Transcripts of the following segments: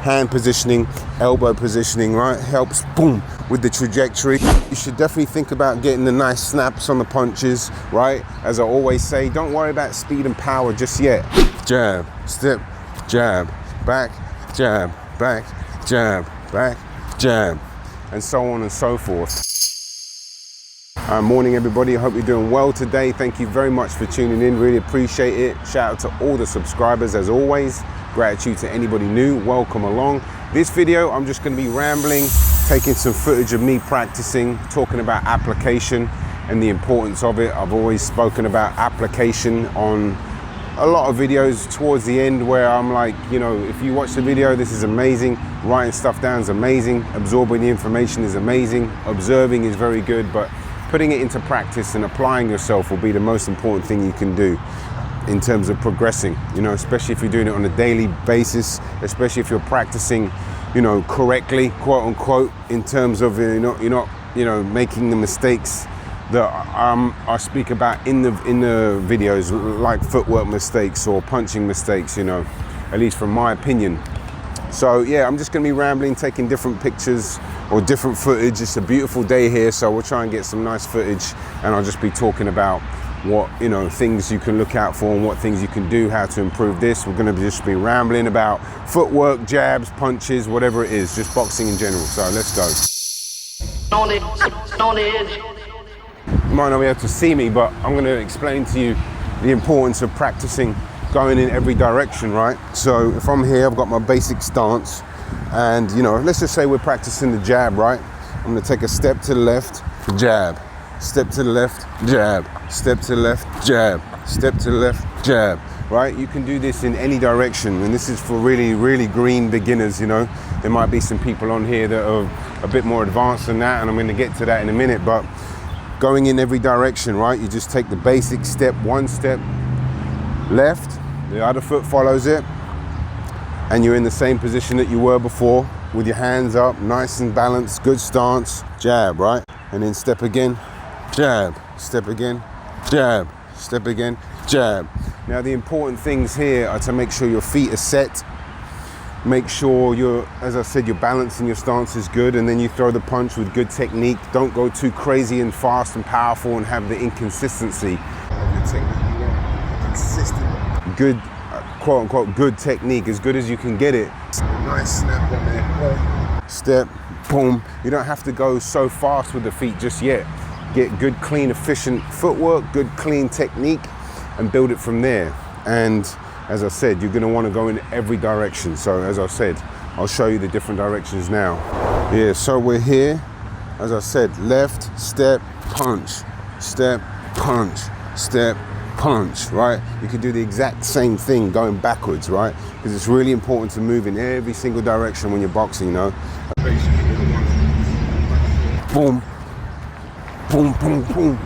hand positioning, elbow positioning, right? Helps, boom, with the trajectory. You should definitely think about getting the nice snaps on the punches, right? As I always say, don't worry about speed and power just yet. Jab, step, jab, back, jab, back, jab, back, jab, and so on and so forth. Morning everybody, I hope you're doing well today. Thank you very much for tuning in, really appreciate it. Shout out to all the subscribers as always. Gratitude to anybody new, welcome along. This video, I'm just gonna be rambling, taking some footage of me practicing, talking about application and the importance of it. I've always spoken about application on a lot of videos towards the end where I'm like, you know, if you watch the video, this is amazing. Writing stuff down is amazing. Absorbing the information is amazing. Observing is very good, but putting it into practice and applying yourself will be the most important thing you can do in terms of progressing, you know, especially if you're doing it on a daily basis, especially if you're practicing, you know, correctly, quote unquote, in terms of you're not making the mistakes that I speak about in the videos, like footwork mistakes or punching mistakes, you know, at least from my opinion. So yeah, I'm just gonna be rambling, taking different pictures or different footage. It's a beautiful day here, so we'll try and get some nice footage, and I'll just be talking about what, you know, things you can look out for and what things you can do, how to improve this. We're gonna just be rambling about footwork, jabs, punches, whatever it is, just boxing in general. So let's go. You might not be able to see me, but I'm gonna explain to you the importance of practicing going in every direction, right? So if I'm here, I've got my basic stance, and you know, let's just say we're practicing the jab, right? I'm gonna take a step to the left, jab, step to the left, jab, step to the left, jab, step to the left, jab, right? You can do this in any direction, and this is for really green beginners, you know. There might be some people on here that are a bit more advanced than that, and I'm gonna get to that in a minute, but going in every direction, right? You just take the basic step, one step left, the other foot follows it, and you're in the same position that you were before with your hands up, nice and balanced, good stance, jab, right? And then step again, jab, step again, jab, step again, jab. Now the important things here are to make sure your feet are set, make sure you're, as I said, your balance and your stance is good, and then you throw the punch with good technique. Don't go too crazy and fast and powerful and have the inconsistency of your technique. You want consistent, good, quote unquote, good technique, as good as you can get it. Nice snap on there, step, boom. You don't have to go so fast with the feet just yet. Get good, clean, efficient footwork, good, clean technique, and build it from there. And as I said, you're gonna wanna go in every direction. So as I said, I'll show you the different directions now. Yeah, so we're here, as I said, left, step, punch, step, punch, step, punch, right? You can do the exact same thing going backwards, right? Because it's really important to move in every single direction when you're boxing, you know? Boom, boom, boom, boom.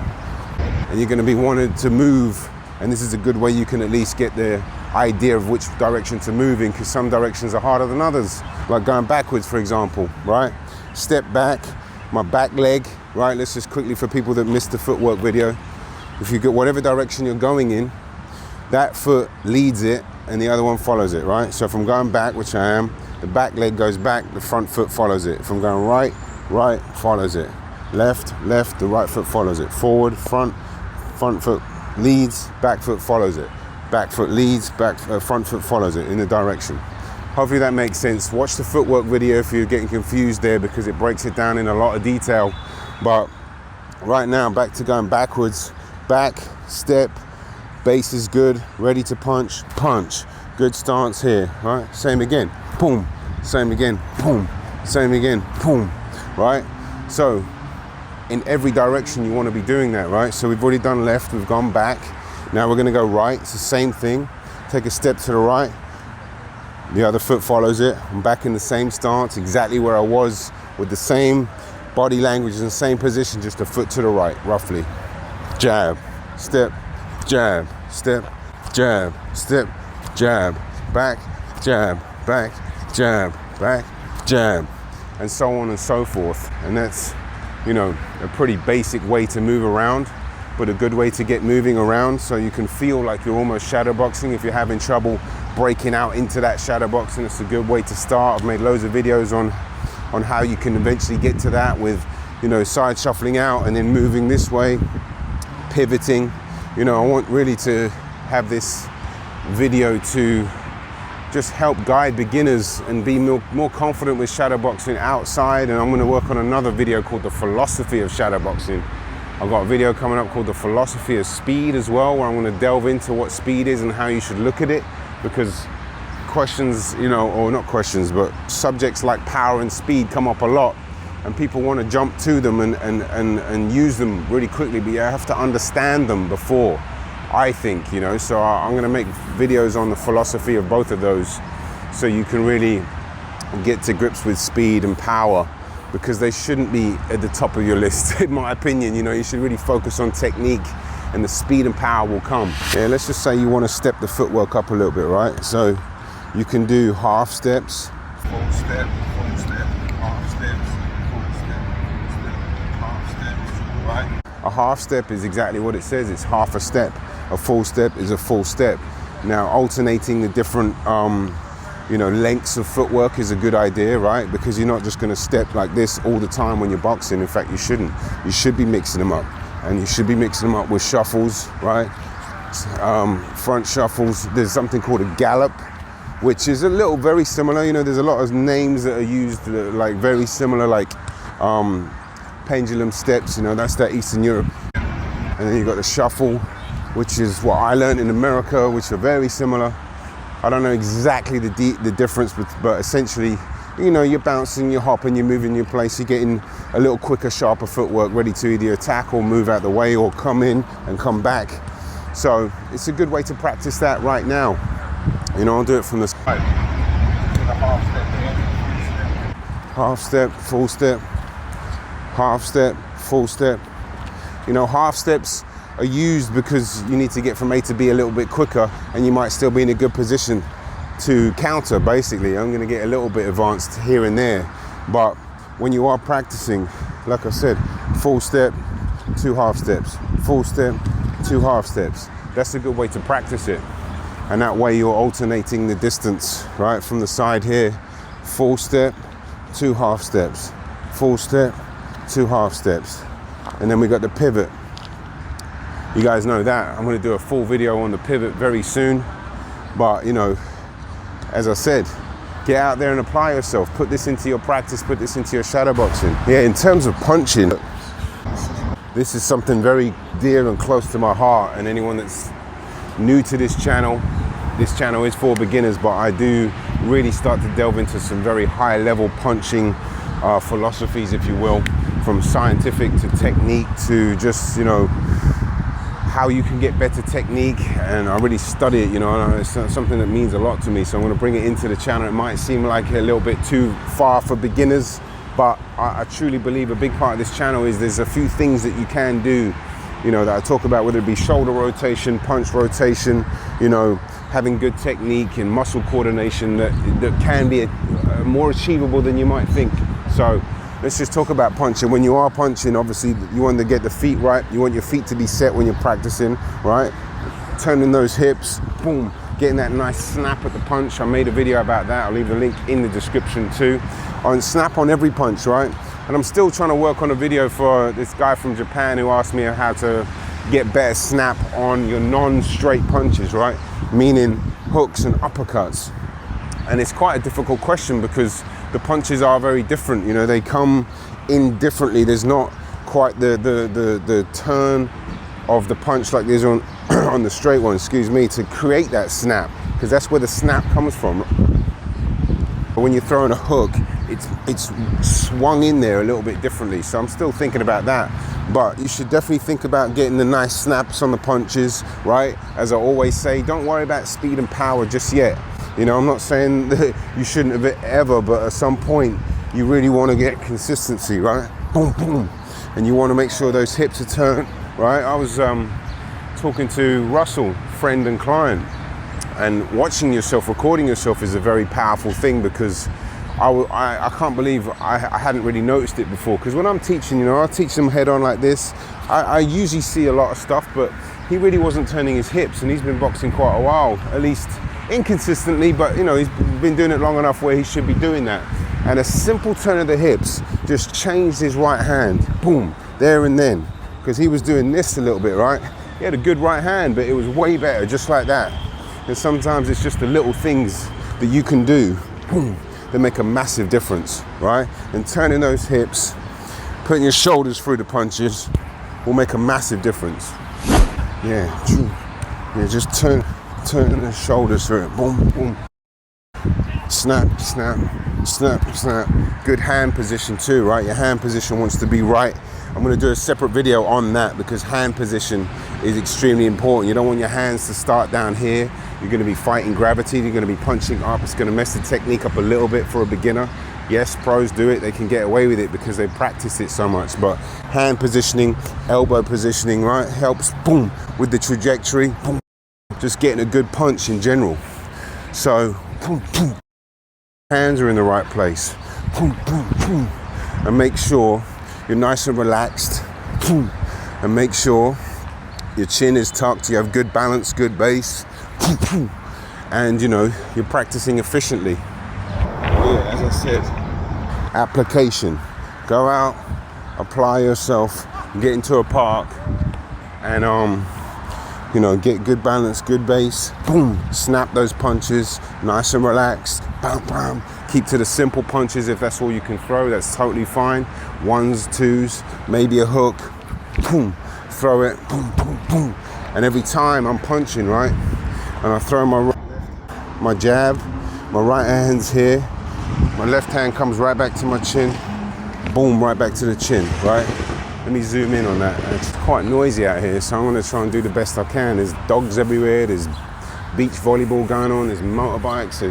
And you're gonna be wanting to move, and this is a good way you can at least get the idea of which direction to move in, because some directions are harder than others. Like going backwards, for example, right? Step back, my back leg, right? Let's just quickly, for people that missed the footwork video, if you get whatever direction you're going in, that foot leads it and the other one follows it, right? So if I'm going back, which I am, the back leg goes back, the front foot follows it. If I'm going right, right follows it. Left, left, the right foot follows it. Forward, front foot leads, back foot follows it. Back foot leads, front foot follows it in the direction. Hopefully that makes sense. Watch the footwork video if you're getting confused there, because it breaks it down in a lot of detail. But right now, back to going backwards. Back, step, base is good, ready to punch, punch. Good stance here, right? Same again, boom. Same again, boom. Same again, boom, right? So in every direction you want to be doing that, right? So we've already done left, we've gone back. Now we're gonna go right, it's the same thing. Take a step to the right, the other foot follows it. I'm back in the same stance, exactly where I was, with the same body language in the same position, just a foot to the right, roughly. Jab, step, jab, step, jab, step, jab, back, jab, back, jab, back, jab, and so on and so forth. And that's, you know, a pretty basic way to move around, but a good way to get moving around so you can feel like you're almost shadow boxing if you're having trouble breaking out into that shadow boxing, it's a good way to start. I've made loads of videos on how you can eventually get to that with, you know, side shuffling out and then moving this way, pivoting. You know, I want really to have this video to just help guide beginners and be more confident with shadow boxing outside. And I'm going to work on another video called the philosophy of shadow boxing. I've got a video coming up called the philosophy of speed as well, where I'm going to delve into what speed is and how you should look at it, because questions, you know, or not questions, but subjects like power and speed come up a lot, and people want to jump to them and use them really quickly, but you have to understand them before, I think, you know. So I'm going to make videos on the philosophy of both of those, so you can really get to grips with speed and power, because they shouldn't be at the top of your list, in my opinion. You know, you should really focus on technique, and the speed and power will come. Yeah, let's just say you want to step the footwork up a little bit, right? So you can do half steps, full step, half steps, full step, half steps, right? A half step is exactly what it says. It's half a step. A full step is a full step. Now, alternating the different, you know, lengths of footwork is a good idea, right? Because you're not just going to step like this all the time when you're boxing. In fact, you shouldn't. You should be mixing them up, and you should be mixing them up with shuffles, right? Front shuffles. There's something called a gallop, which is a little very similar. You know, there's a lot of names that are used like very similar, like pendulum steps. You know, that's that Eastern Europe. And then you've got the shuffle, which is what I learned in America, which are very similar. I don't know exactly the difference, but essentially, you know, you're bouncing, you're hopping, you're moving your place, you're getting a little quicker, sharper footwork, ready to either attack or move out the way or come in and come back. So it's a good way to practice that right now. You know, I'll do it from the side. Half step, full step, half step, full step. You know, half steps are used because you need to get from A to B a little bit quicker, and you might still be in a good position to counter. Basically, I'm going to get a little bit advanced here and there, but when you are practicing, like I said, full step, 2 half steps, full step, 2 half steps. That's a good way to practice it, and that way you're alternating the distance, right? From the side here, full step, 2 half steps, full step, 2 half steps, and then we got the pivot. You guys know that. I'm going to do a full video on the pivot very soon. But, you know, as I said, get out there and apply yourself. Put this into your practice, put this into your shadow boxing. Yeah, in terms of punching, this is something very dear and close to my heart. And anyone that's new to this channel is for beginners, but I do really start to delve into some very high level punching philosophies, if you will, from scientific to technique to just, you know, how you can get better technique. And I really study it, you know, and it's something that means a lot to me. So I'm going to bring it into the channel. It might seem like a little bit too far for beginners, but I truly believe a big part of this channel is there's a few things that you can do, you know, that I talk about, whether it be shoulder rotation, punch rotation, you know, having good technique and muscle coordination that can be more achievable than you might think. So let's just talk about punching. When you are punching, obviously you want to get the feet right. You want your feet to be set when you're practicing, right? Turning those hips, boom, getting that nice snap at the punch. I made a video about that. I'll leave the link in the description too. On snap on every punch, right? And I'm still trying to work on a video for this guy from Japan who asked me how to get better snap on your non-straight punches, right? Meaning hooks and uppercuts. And it's quite a difficult question because the punches are very different. You know, they come in differently. There's not quite the turn of the punch like there's on on the straight one, excuse me, to create that snap, because that's where the snap comes from. But when you're throwing a hook, it's swung in there a little bit differently. So I'm still thinking about that. But you should definitely think about getting the nice snaps on the punches, right? As I always say, don't worry about speed and power just yet. You know, I'm not saying that you shouldn't have it ever, but at some point you really want to get consistency, right? Boom, boom. And you want to make sure those hips are turned, right? I was talking to Russell, friend and client, and watching yourself, recording yourself is a very powerful thing, because I can't believe I hadn't really noticed it before. Because when I'm teaching, you know, I teach them head on like this. I usually see a lot of stuff, but he really wasn't turning his hips, and he's been boxing quite a while, at least inconsistently, but you know, he's been doing it long enough where he should be doing that. And a simple turn of the hips just changed his right hand, boom, there and then. Because he was doing this a little bit, right? He had a good right hand, but it was way better, just like that. And sometimes it's just the little things that you can do, boom, that make a massive difference, right? And turning those hips, putting your shoulders through the punches will make a massive difference. Yeah, just turn the shoulders through it, boom, boom. Snap, snap, snap, snap. Good hand position too, right? Your hand position wants to be right. I'm gonna do a separate video on that because hand position is extremely important. You don't want your hands to start down here. You're gonna be fighting gravity, you're gonna be punching up. It's gonna mess the technique up a little bit for a beginner. Yes, pros do it, they can get away with it because they practice it so much, but hand positioning, elbow positioning, right, helps, boom, with the trajectory, boom, just getting a good punch in general. So, boom, boom, hands are in the right place, boom, boom, boom, and make sure you're nice and relaxed, boom, and make sure your chin is tucked, you have good balance, good base, boom, boom, and you know, you're practicing efficiently. Yeah, as I said, application. Go out, apply yourself, get into a park, and you know, get good balance, good base, boom, snap those punches, nice and relaxed, bam, bam. Keep to the simple punches if that's all you can throw, that's totally fine. Ones, twos, maybe a hook, boom, throw it, boom, boom, boom. And every time I'm punching, right, and I throw my jab, my right hand's here, my left hand comes right back to my chin, boom, right back to the chin, right? Let me zoom in on that. It's quite noisy out here, so I'm gonna try and do the best I can. There's dogs everywhere, there's beach volleyball going on, there's motorbikes,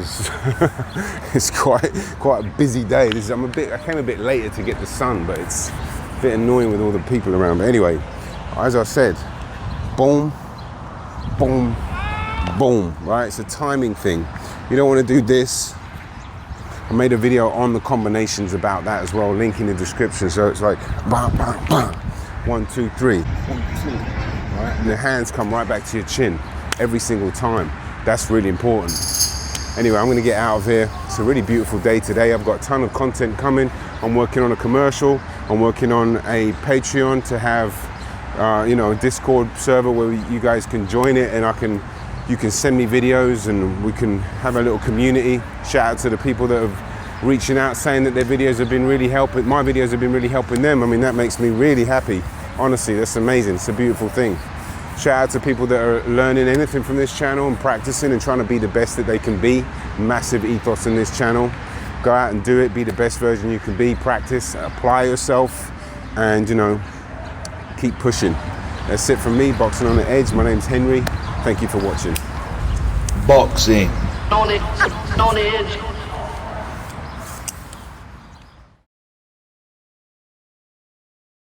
it's quite a busy day. I came a bit later to get the sun, but it's a bit annoying with all the people around. But anyway, as I said, boom, boom, boom, right? It's a timing thing. You don't wanna do this. I made a video on the combinations about that as well, link in the description. So it's like, bam, bam, bam, 1, 2, 3, 1, 2, right? And the hands come right back to your chin every single time. That's really important. Anyway, I'm gonna get out of here. It's a really beautiful day today. I've got a ton of content coming. I'm working on a commercial. I'm working on a Patreon to have, you know, a Discord server where you guys can join it, and you can send me videos and we can have a little community. Shout out to the people that have reaching out saying that their videos have been really helping, my videos have been really helping them. I mean, that makes me really happy. Honestly, that's amazing. It's a beautiful thing. Shout out to people that are learning anything from this channel and practicing and trying to be the best that they can be. Massive ethos in this channel. Go out and do it, be the best version you can be, practice, apply yourself, and you know, keep pushing. That's it from me, Boxing on the Edge. My name's Henry. Thank you for watching. Boxing on the edge.